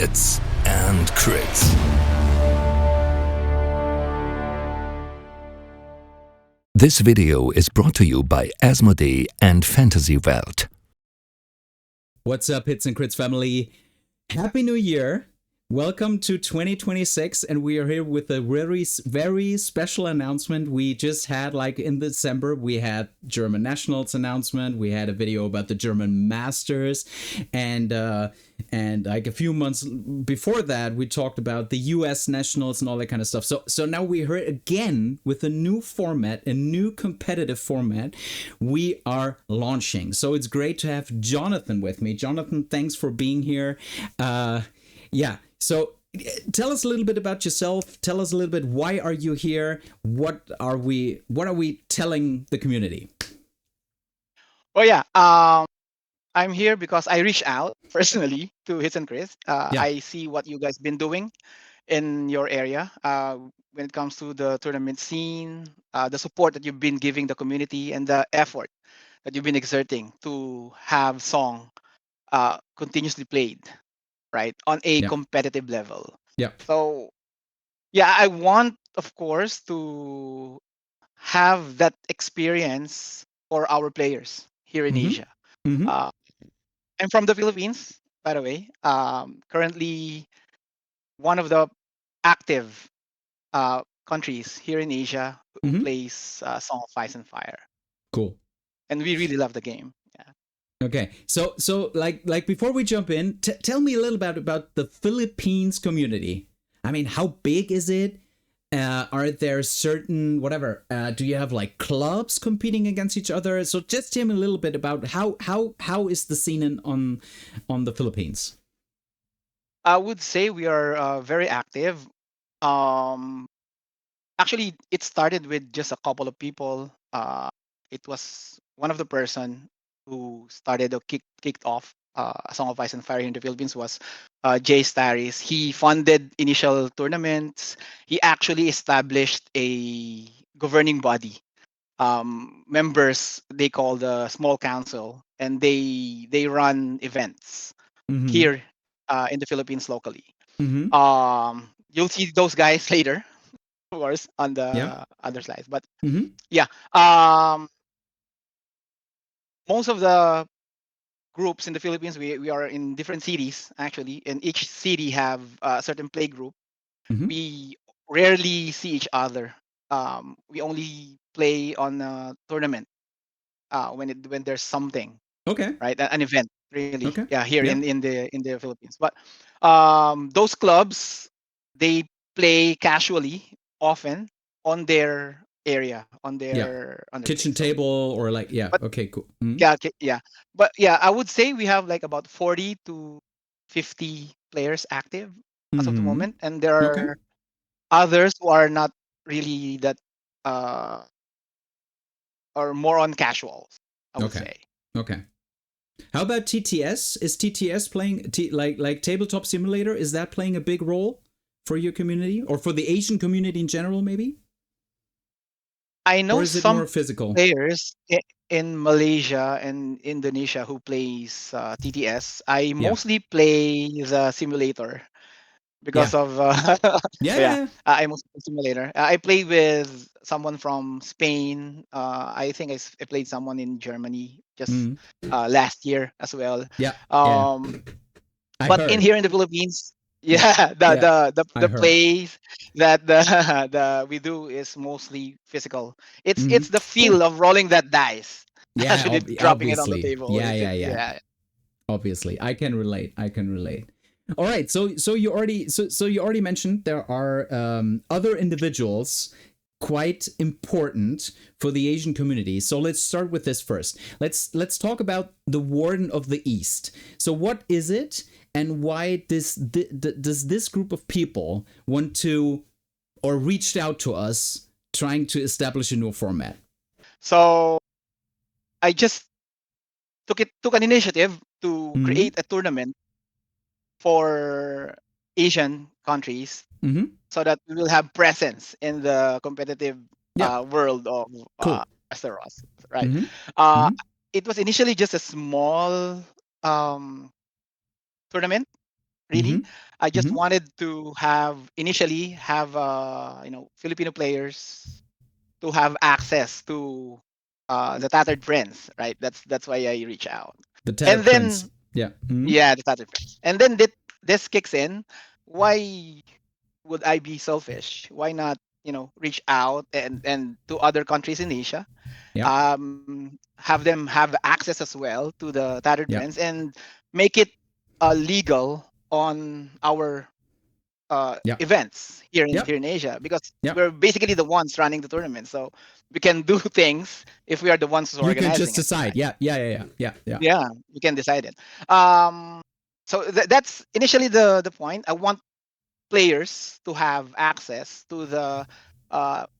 Hits and Crits. This video is brought to you by Asmodee and Fantasy Welt. What's up, Hits and Crits family? Happy New Year! Welcome to 2026, and we are here with a very special announcement. We just had, like in December, we had German Nationals announcement. We had a video about the German Masters, and like a few months before that, we talked about the U.S. Nationals and all that kind of stuff. So now we're here again with a new format, a new competitive format. We are launching. So it's great to have Jonathan with me. Jonathan, thanks for being here. So tell us a little bit about yourself. Tell us a little bit, why are you here? What are we telling the community? I'm here because I reached out personally to Hits and Chris. I see what you guys been doing in your area when it comes to the tournament scene, the support that you've been giving the community, and the effort that you've been exerting to have song continuously played, right, on a competitive level. So, I want, of course, to have that experience for our players here in Asia. I'm from the Philippines, by the way. Currently, one of the active countries here in Asia who plays Song of Ice and Fire. Cool. And we really love the game. Yeah. Okay, so like before we jump in, tell me a little bit about the Philippines community. I mean, how big is it? Are there certain do you have like clubs competing against each other? So just tell me a little bit about how is the scene on the Philippines? I would say we are very active. Actually, it started with just a couple of people. It was one of the person who started or kicked off a Song of Ice and Fire in the Philippines was Jay Staris. He funded initial tournaments. He actually established a governing body. Members they call the small council, and they run events here in the Philippines locally. You'll see those guys later, of course, on the other slides. But most of the groups in the Philippines, we are in different cities actually, and each city have a certain play group. We rarely see each other. We only play on a tournament when there's something. Okay. Right, an event really. Okay. Here in the Philippines. But those clubs, they play casually often on their area, on their kitchen table or like okay, cool. But I would say we have like about 40 to 50 players active as of the moment, and there are others who are not really that or more on casuals, I would say. Okay. How about TTS? Is TTS playing like Tabletop Simulator? Is that playing a big role for your community or for the Asian community in general, maybe? I know some more physical players in Malaysia and Indonesia who plays TTS. I mostly play the simulator because of I mostly play simulator. I played with someone from Spain. I think I played someone in Germany just last year as well. But in here in the Philippines, the plays that the we do is mostly physical. It's the feel of rolling that dice. Actually dropping it on the table. Obviously, I can relate. All right, so you already mentioned there are other individuals quite important for the Asian community. So let's start with this first. Let's talk about the Warden of the East. So what is it, and why does this group of people want to or reached out to us trying to establish a new format? So I just took an initiative to create a tournament for Asian countries so that we will have presence in the competitive world of Westeros, right? It was initially just a small tournament really. I just Mm-hmm. wanted to initially have Filipino players to have access to the Tattered Prince, right? That's why I reach out. The And Tattered Prince. then Yeah. Mm-hmm. yeah, the Tattered Prince. And then this kicks in. Why would I be selfish? Why not, reach out and to other countries in Asia, Yeah. have them have access as well to the Tattered Yeah. Prince and make it legal on our Yeah. events Yeah. here in Asia, because Yeah. we're basically the ones running the tournament. So we can do things if we are the ones who are You can organizing just it, decide. right? Yeah. Yeah. Yeah. Yeah. Yeah. Yeah. Yeah, we can decide it. Um, so that's initially the point. I want players to have access to the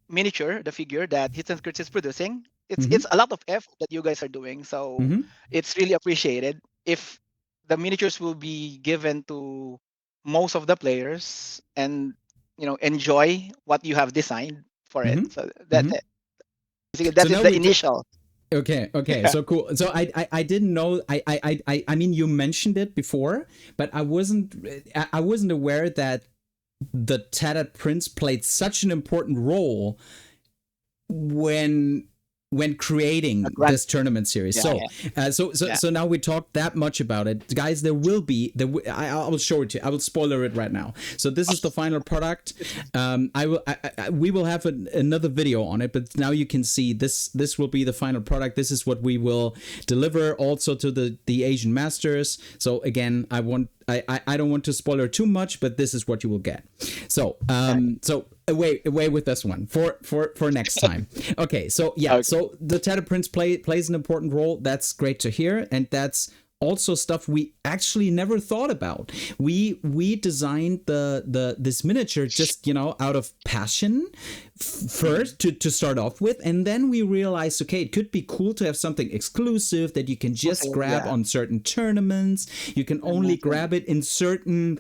miniature, the figure that Hits and Crits is producing. Mm-hmm. It's a lot of effort that you guys are doing, so Mm-hmm. it's really appreciated if the miniatures will be given to most of the players and enjoy what you have designed for it. Mm-hmm. So that's Mm-hmm. it. Basically, So that is now the we talk. initial. Okay, okay, Yeah. so cool. So I didn't know. I mean, you mentioned it before, but I wasn't aware that the Tattered Prince played such an important role when creating A grand. this tournament series. Yeah, So, yeah, yeah. so now we talked that much about it, guys. There will be I will show it to you. I will spoiler it right now. So this is the final product. We will have another video on it, but now you can see this. This will be the final product. This is what we will deliver also to the Asian Masters. So again, I don't want to spoiler too much, but this is what you will get. So so away with this one for next time. Okay, so yeah, Okay. so the Tattered Prince plays an important role. That's great to hear, and that's also stuff we actually never thought about. We designed this miniature just out of passion first to start off with, and then we realized, okay, it could be cool to have something exclusive that you can just grab Yeah. on certain tournaments. You can only grab it in certain,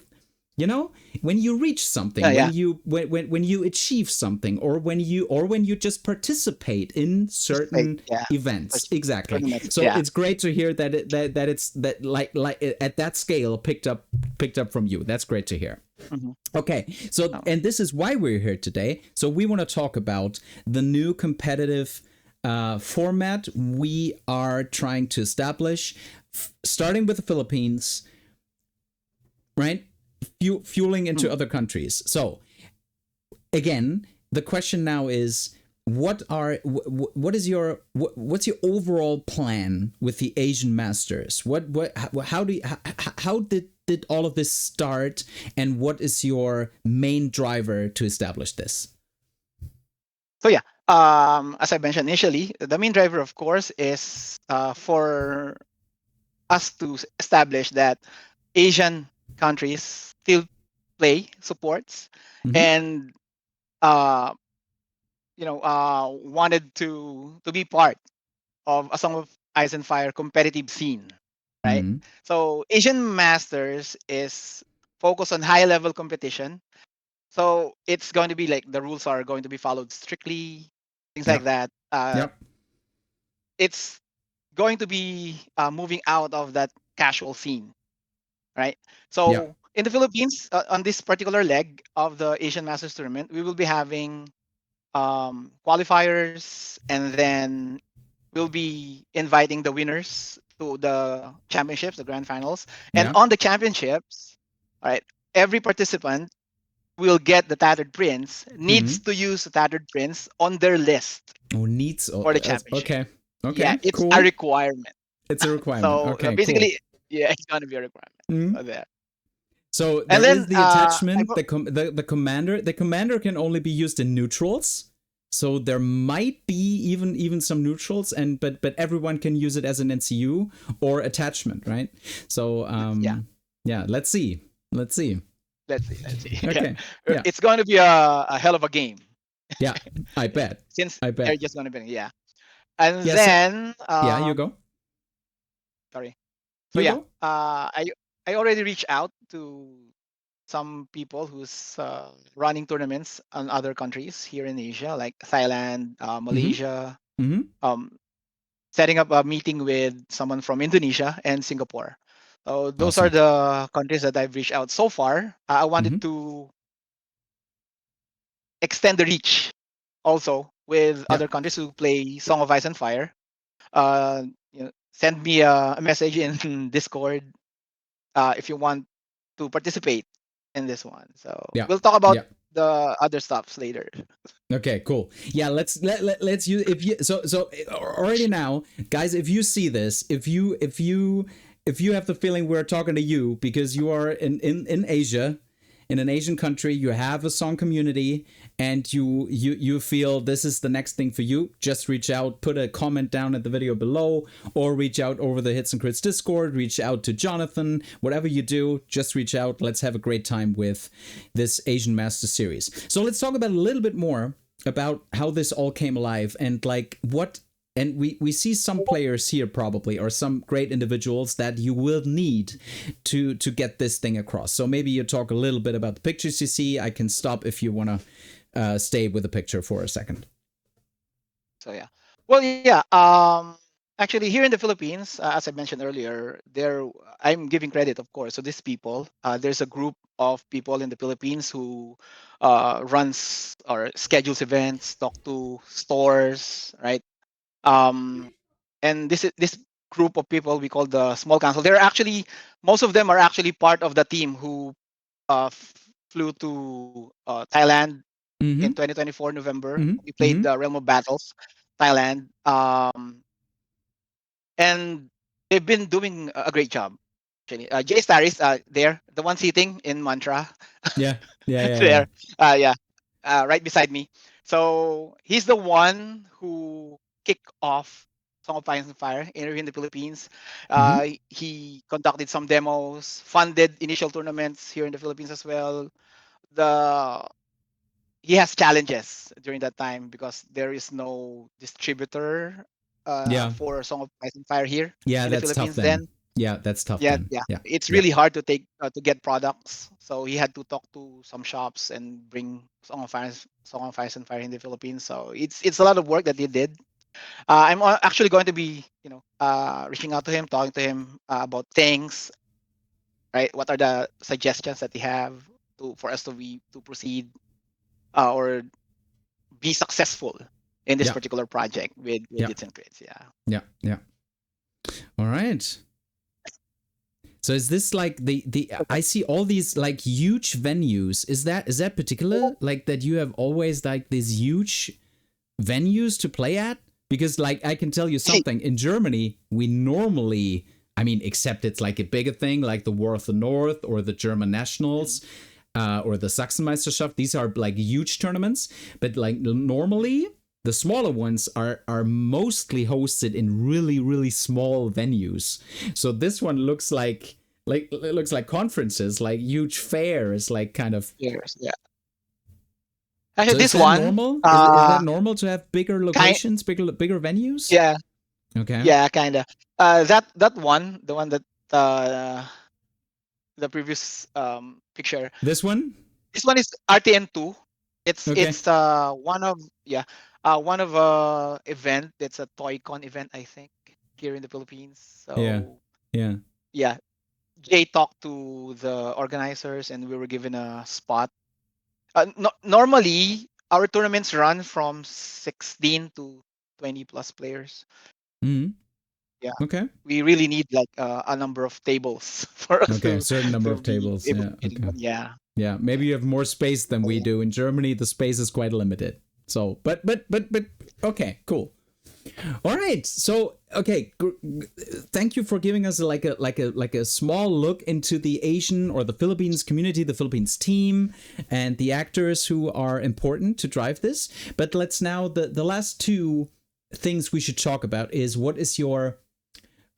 when you reach something, Yeah, when you achieve something, or when you just participate in participate. certain Yeah, events. Exactly. tournaments. So Yeah. it's great to hear that it's that like at that scale picked up from you. That's great to hear. Mhm. Okay, so Oh. and this is why we're here today. So we want to talk about the new competitive format we are trying to establish, starting with the Philippines, right? Fueling into other countries. So again, the question now is, what's your overall plan with the Asian Masters? How did all of this start, and what is your main driver to establish this? So yeah, as I mentioned initially, the main driver, of course, is for us to establish that Asian countries still play supports, Mm-hmm. and uh, wanted to be part of a Song of Ice and Fire competitive scene, right? Mm-hmm. So Asian Masters is focused on high level competition. So it's going to be like the rules are going to be followed strictly, things like Yep. that. Yep. It's going to be moving out of that casual scene, right? Yep. So in the Philippines, on this particular leg of the Asian Masters tournament, we will be having qualifiers, and then we'll be inviting the winners to the championships, the grand finals. And Yep. on the championships, all right, every participant will get the Tattered Prince, Mm-hmm. needs to use the Tattered Prince on their list Oh, needs. for the championship. Okay. Yeah, Okay. it's a Cool. requirement. It's a requirement. So Okay. Cool. basically, yeah, it's gonna be a requirement. Mm-hmm. So there. So And there is then the attachment. The commander. The commander can only be used in neutrals. So there might be even some neutrals, and but everyone can use it as an NCU or attachment, right? So yeah, yeah, let's see. let's see, let's see. Yeah, Okay. Yeah. it's going to be a hell of a game Yeah. I bet. since I they're bet. just going to be, yeah. And Yeah. So then yeah, you go. sorry. So You yeah, go. I already reached out to some people who's running tournaments on other countries here in Asia, like Thailand, Mm-hmm. Malaysia. Mm-hmm. Um, Setting up a meeting with someone from Indonesia and Singapore. So those are Awesome. the countries that I've reached out so far. I wanted Mm-hmm. to extend the reach also with Yeah. other countries who play Song of Ice and Fire. Uh, send me a message in Discord if you want to participate in this one. So Yeah. we'll talk about Yeah. the other stuffs later. Okay, cool. Yeah, let's use if you so already now, guys, if you see this, if you have the feeling we're talking to you because you are in Asia, in an Asian country, you have a song community and you feel this is the next thing for you, just reach out, put a comment down at the video below, or reach out over the Hits and Crits Discord, reach out to Jonathan, whatever you do, just reach out. Let's have a great time with this Asian Master Series. So let's talk about a little bit more about how this all came alive and like what, and we see some players here probably or some great individuals that you will need to get this thing across. So maybe you talk a little bit about the pictures you see. I can stop if you want to stay with the picture for a second. So yeah. Well, yeah. Actually, here in the Philippines, as I mentioned earlier, I'm giving credit, of course, to these people. There's a group of people in the Philippines who runs or schedules events, talk to stores, right? Um, and this group of people we call the small council. They're actually most of them are actually part of the team who flew to Thailand in Mm-hmm. 2024 November. Mm-hmm. We played Mm-hmm. the Realm of Battles, Thailand, and they've been doing a great job. Actually, Jay Staris, there, the one sitting in Mantra, Yeah. Yeah. Yeah. Yeah. there, yeah, right beside me. So he's the one who kicked off Song of Fire and Fire here in the Philippines. Mm-hmm. He conducted some demos, funded initial tournaments here in the Philippines as well. The He has challenges during that time because there is no distributor Yeah. for Song of Ice and Fire here Yeah. in the That's tough Philippines. then. Then, Yeah. That's tough yeah, then. yeah, Yeah. it's Yeah. really hard to get products. So he had to talk to some shops and bring Song of Ice and Fire in the Philippines. So it's a lot of work that he did. Actually going to be reaching out to him, talking to him about things. Right, what are the suggestions that he have for us to proceed or be successful in this Yeah. particular project with Yeah. its and Crits. Yeah. Yeah. Yeah. All right. So is this like the I see all these like huge venues. Is that particular like that you have always like these huge venues to play at? Because like I can tell you See, something, in Germany we normally, I mean, except it's like a bigger thing like the War of the North or the German Nationals or the Sachsenmeisterschaft. These are like huge tournaments, but like normally the smaller ones are mostly hosted in really small venues. So this one looks like it looks like conferences, like huge fairs, like kind of. years. Yeah. So Actually, is this that one, normal? Is that normal to have bigger kind, locations, bigger venues? yeah, Okay. yeah, kind of. That one, the one that uh, the previous picture. This one? This one is RTN2. Okay. It's one of yeah one of event. It's a toy con event, I think, here in the Philippines. Yeah. So Yeah. yeah, Jay talked to the organizers, and we were given a spot. No, normally, our tournaments run from 16 to 20 plus players. Hmm. Yeah, Okay. we really need like a number of tables for us Okay. A certain number to of be tables. able Yeah. to get it Okay. done. Yeah, Yeah. Maybe yeah. you have more space than So, we yeah. do. In Germany, the space is quite limited. So, but okay, cool. All right. So, okay, thank you for giving us like a small look into the Asian or the Philippines community, the Philippines team, and the actors who are important to drive this. But let's now the last two things we should talk about is what is your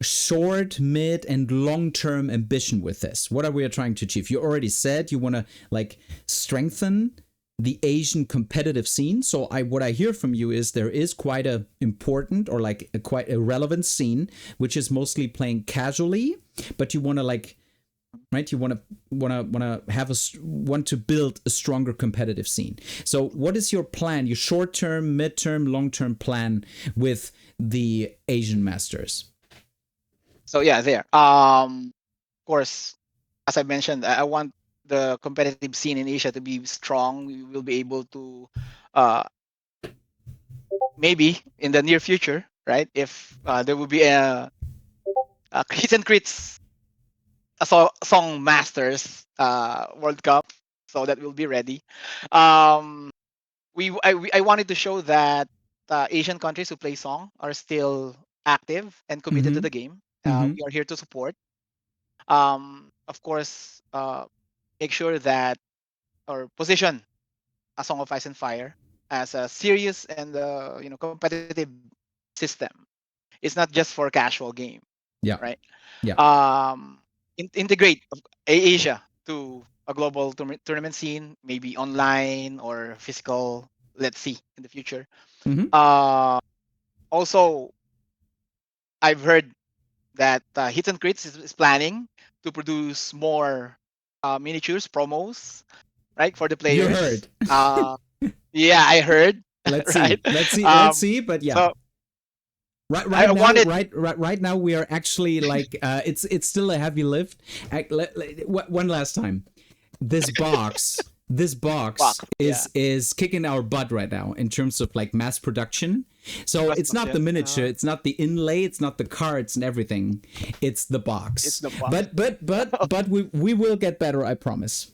short, mid, and long-term ambition with this? What are we trying to achieve? You already said you want to like strengthen the Asian competitive scene. So what I hear from you is there is quite a important or like quite a relevant scene, which is mostly playing casually, but you want to like, right? You want to build a stronger competitive scene. So what is your plan? Your short-term, mid-term, long-term plan with the Asian Masters? So yeah, there. course, as I mentioned, I want the competitive scene in Asia to be strong. We will be able to, uh, maybe in the near future, right? If there will be a hits and crits, song masters World Cup, so that will be ready. Um, I wanted to show that Asian countries who play song are still active and committed to Mm-hmm. the game. Mm-hmm. We are here to support. Of course, make sure that or position a Song of Ice and Fire as a serious and competitive system. It's not just for casual game, Yeah. right? Yeah. Integrate Asia to a global tournament scene, maybe online or physical. Let's see in the future. Mm-hmm. Uh, Also, I've heard that Hits and Crits is planning to produce more miniatures promos, right, for the You players. heard. Yeah, I heard, Let's right? see. Let's see. Let's Um, see. But yeah. so Right I now, wanted right now we are actually like it's still a heavy lift. One last time. This box this box box, yeah, is kicking our butt right now in terms of like mass production. So trust it's not the function. miniature, it's not the inlay, it's not the cards and everything. It's the It's box. the box. But we will get better, I promise.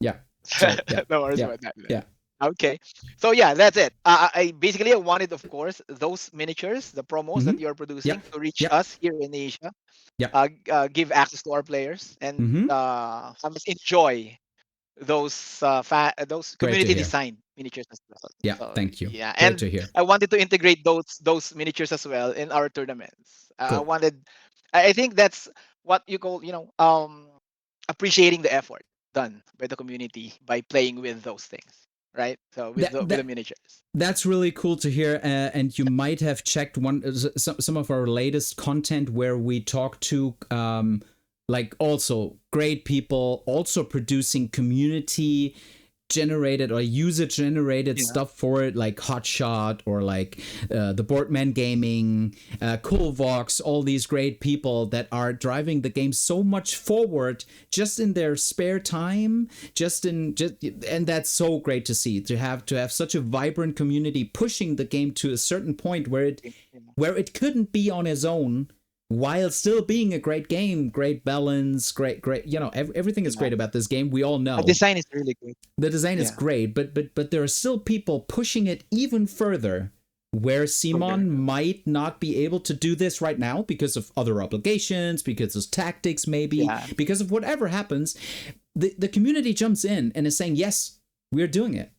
Yeah. So yeah. No worries Yeah. about that. Yeah. Okay. So yeah, that's it. I wanted, of course, those miniatures, the promos that Mhm. you're Yep. producing to reach Yep. us here in Asia, Yep. give access to our players and Mhm. have us enjoy those Great to community hear. designed miniatures as well. Yeah, So thank you. yeah, Great and to hear. I wanted to integrate those miniatures as well in our tournaments. I Cool. wanted, I think that's what you call, appreciating the effort done by the community by playing with those things, right? So with That the that miniatures. That's really cool to hear, and you might have checked some of our latest content where we talk to like also great people, also producing community generated or user generated Yeah. stuff for it, like Hotshot or like the Boardman Gaming, Coolvox, all these great people that are driving the game so much forward just in their spare time, and that's so great to see, to have such a vibrant community pushing the game to a certain point where it couldn't be on its own, while still being a great game, great balance, great, everything is Yeah. great about this game. We all The know design is really good. the design is Yeah. great, but there are still people pushing it even further, where cmon Compared. might not be able to do this right now because of other obligations, because of tactics, maybe Yeah. because of whatever happens. The community jumps in and is saying, yes, we're doing it,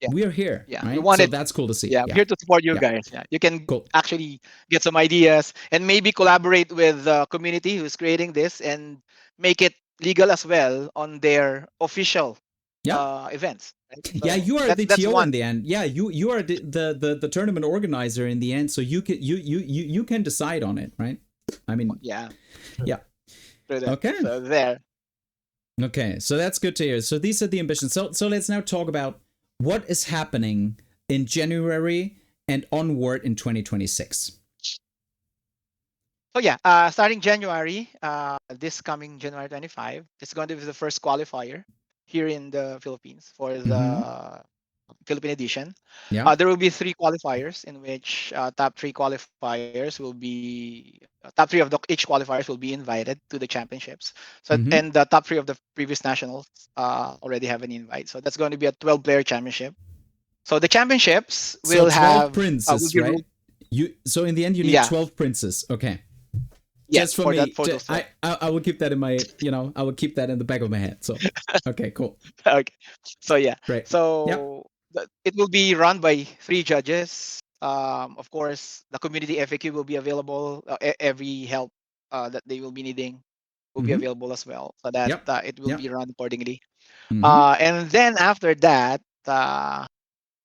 Yeah. we're here, Yeah. We right? So wanted. that's cool to see. Yeah, I'm Yeah. here to support you Yeah. guys. Yeah, you can Cool. actually get some ideas and maybe collaborate with the community who's creating this and make it legal as well on their official Yeah. events. Right? Yeah, So you are that's the that's TO in one. the end. Yeah, you are the tournament organizer in the end, so you can decide on it, right? I mean, Yeah. yeah. True that. Okay. So there. Okay, so that's good to hear. So these are the ambitions. So let's now talk about what is happening in January and onward in 2026. So yeah, starting January, this coming January 25, it's going to be the first qualifier here in the Philippines for Mm-hmm. the Philippine edition. Yeah. There will be three qualifiers in which top three qualifiers will be top three of each qualifiers will be invited to the championships. So Mm-hmm. and the top three of the previous nationals already have an invite. So that's going to be a 12-player championship. So the championships So will 12 have will princes, be right? ruled. So in the end you need Yeah, 12 princes. Okay. yeah, Just for for that me, for those 12. I will keep that in my, I will keep that in the back of my head. So, okay, cool. Okay. So yeah. Great. Yep. So it will be run by three judges. Of course, the community FAQ will be available. Every help that they will be needing will be Mm-hmm. available as well, so that Yep. it will Yep. be run accordingly. Mm-hmm. And then after that,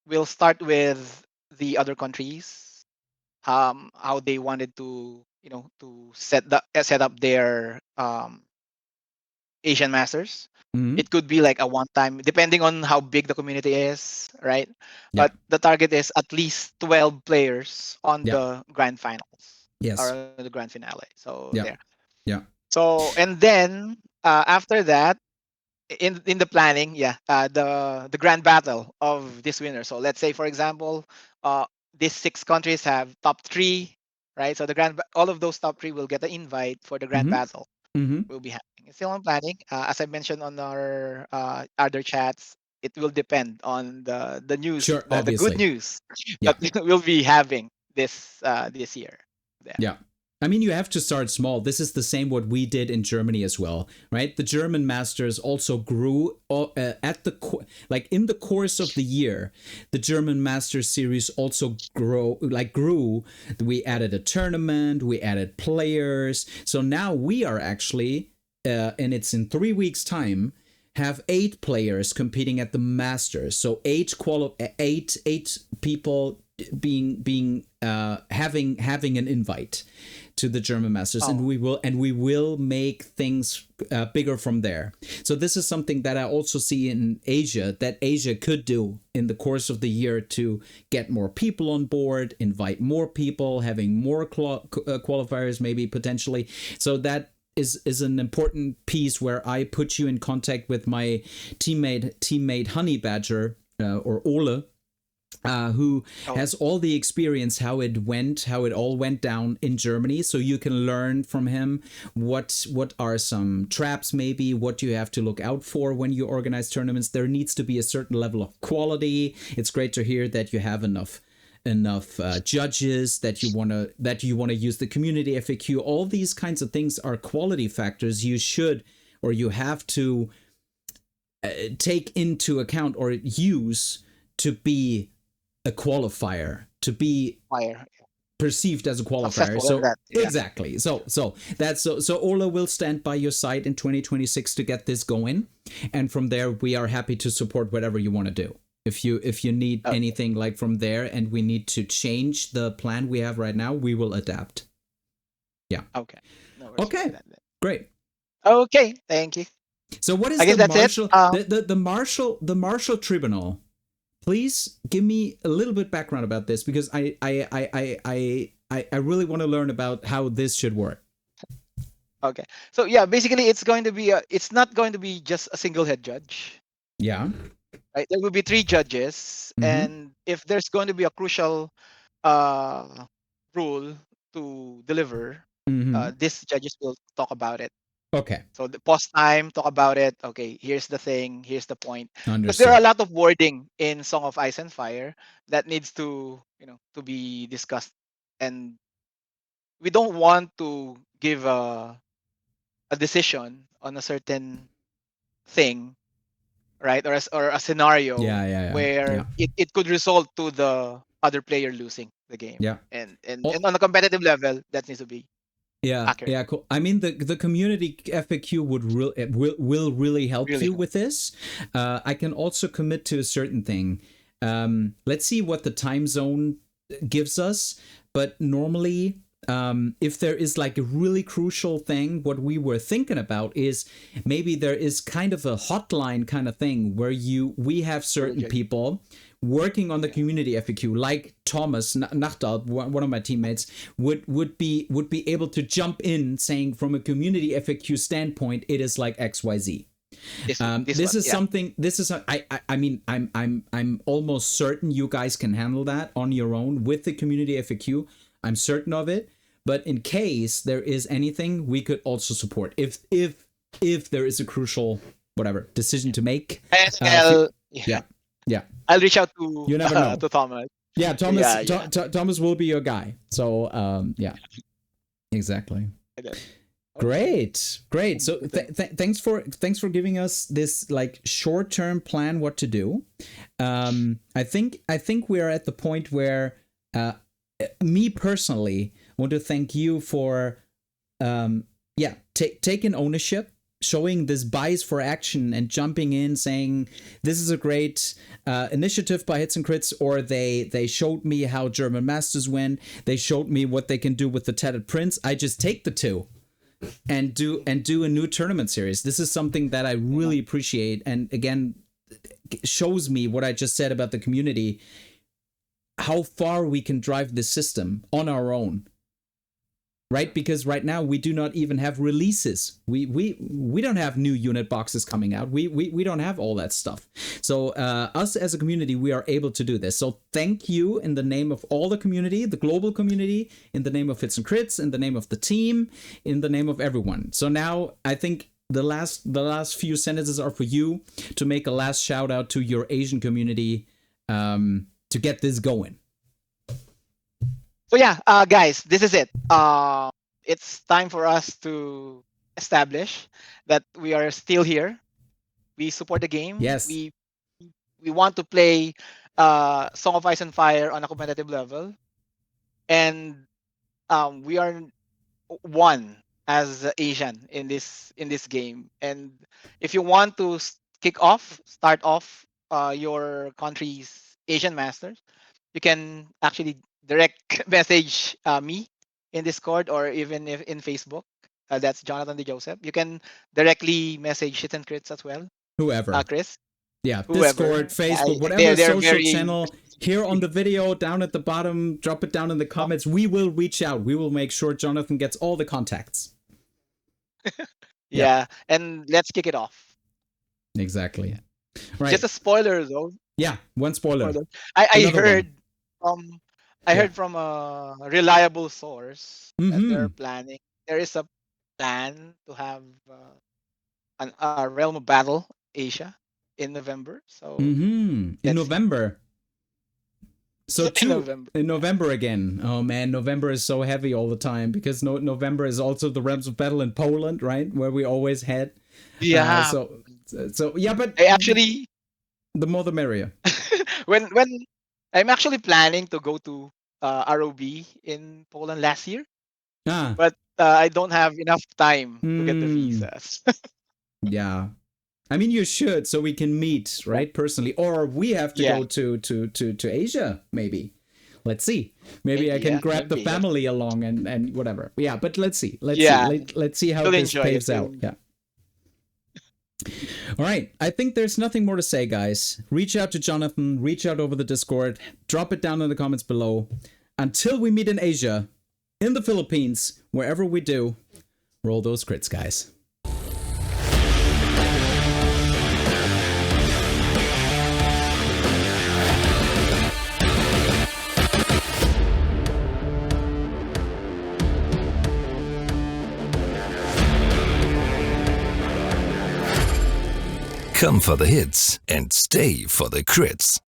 we'll start with the other countries, how they wanted to, to set up their Asian Masters. Mm-hmm. It could be like a one time, depending on how big the community is, right? Yeah. But the target is at least 12 players on Yeah. the grand finals Yes. or the grand finale. So there. Yeah. Yeah. So and then after that, in the planning, yeah, the grand battle of this winner. So let's say, for example, uh, these 6 countries have top three, right? So all of those top three will get an invite for the grand Mm-hmm. battle. Mm-hmm. Will be happening. It's still on planning. As I mentioned on our other chats, it will depend on the news, Sure, the good obviously. news Yeah. that we'll be having this year. Yeah. Yeah. I mean, you have to start small. This is the same what we did in Germany as well, right? The German masters also grew at the like in the course of the year. The German Masters series also grew. We added a tournament, we added players. So now we are actually, and it's in 3 weeks' time, have 8 players competing at the Masters. So eight people being having an invite to the German Masters, and Oh, we will make things bigger from there. So this is something that I also see in Asia, that Asia could do in the course of the year to get more people on board, invite more people, having more qualifiers maybe potentially. So that is an important piece where I put you in contact with my teammate Honey Badger or Ole, who oh, has all the experience how it all went down in Germany, so you can learn from him what are some traps, maybe what you have to look out for when you organize tournaments. There needs to be a certain level of quality. It's great to hear that you have enough judges, that you want to use the community FAQ. All these kinds of things are quality factors you should, or you have to take into account or use to be a qualifier, to be fire. perceived as a qualifier. Successful in So that. Yeah. exactly. So that's so Ola will stand by your side in 2026 to get this going, and from there we are happy to support whatever you want to do. If you need Okay. anything like from there, and we need to change the plan we have right now, we will adapt. Yeah. Okay. No worries about Okay. that then. Great. Okay. Thank you. So what is I the guess that's it. martial the martial tribunal? Please give me a little bit background about this, because I really want to learn about how this should work. Okay. So yeah, basically it's not going to be just a single head judge. Yeah. Right? There will be 3 judges, Mm-hmm. and if there's going to be a crucial uh, rule to deliver, Mm-hmm. these judges will talk about it. Okay. So the pause time, talk about it. Okay, here's the thing, here's the point. Because there are a Understood. lot of wording in Song of Ice and Fire that needs to be discussed, and we don't want to give a decision on a certain thing, right? Or a scenario Yeah. Yeah. Yeah. where Yeah. it could result to the other player losing the game. Yeah. And on a competitive level, that needs to be Yeah, accurate. yeah, cool. I mean, the community FAQ will really help Really you help. with this. I can also commit to a certain thing. Let's see what the time zone gives us. But normally, if there is like a really crucial thing, what we were thinking about is maybe there is kind of a hotline kind of thing where we have certain people working on the community FAQ, like Thomas Nachtal, one of my teammates, would be able to jump in saying from a community FAQ standpoint, it is like XYZ. This is something. This is I mean I'm almost certain you guys can handle that on your own with the community FAQ. I'm certain of it. But in case there is anything, we could also support if there is a crucial whatever decision to make. And Yeah. I'll reach out to You never know. to Thomas. Yeah, Thomas. Yeah. Thomas will be your guy. So yeah, exactly. Okay. Great. So thanks for giving us this like short-term plan what to do. I think we are at the point where me personally want to thank you for taking ownership, showing this bias for action, and jumping in saying this is a great initiative by Hits and Crits, or they showed me how German Masters win. They showed me what they can do with the Tattered Prince. I just take the two and do a new tournament series. This is something that I really appreciate, and again shows me what I just said about the community, how far we can drive this system on our own. right? Because right now we do not even have releases. We don't have new unit boxes coming out. We don't have all that stuff. So us as a community, we are able to do this. So thank you in the name of all the community, the global community, in the name of Hits and Crits, in the name of the team, in the name of everyone. So now I think the last few sentences are for you to make a last shout out to your Asian community to get this going. So yeah, guys, this is it. It's time for us to establish that we are still here. We support the game. Yes. We want to play Song of Ice and Fire on a competitive level, and we are one as Asian in this game. And if you want to start off your country's Asian Masters, you can actually direct message me in Discord or even if in Facebook. That's Jonathan De Joseph. You can directly message Shits and Crits as well. Whoever. Chris. Yeah, Whoever. Discord, Facebook, whatever they're social very... channel. Here on the video, down at the bottom, drop it down in the comments. We will reach out. We will make sure Jonathan gets all the contacts. Yeah, and let's kick it off. Exactly. Right. Just a spoiler though. Yeah, one spoiler. I heard from a reliable source that they're planning. There is a plan to have a Realm of Battle Asia in November. So in November. So in November again. Oh man, November is so heavy all the time because November is also the Realms of Battle in Poland, right? Where we always head. Yeah. So yeah, but I actually, the more the merrier. when I'm actually planning to go to ROB in Poland last year, but I don't have enough time to get the visas. Yeah. I mean, you should, so we can meet, right, personally. Or we have to go to Asia, maybe. Let's see. Maybe I can grab the family along and whatever. Yeah, but let's see. Let's see how this paves out. Yeah. All right. I think there's nothing more to say, guys. Reach out to Jonathan. Reach out over the Discord. Drop it down in the comments below. Until we meet in Asia, in the Philippines, wherever we do, roll those crits, guys. Come for the hits and stay for the crits.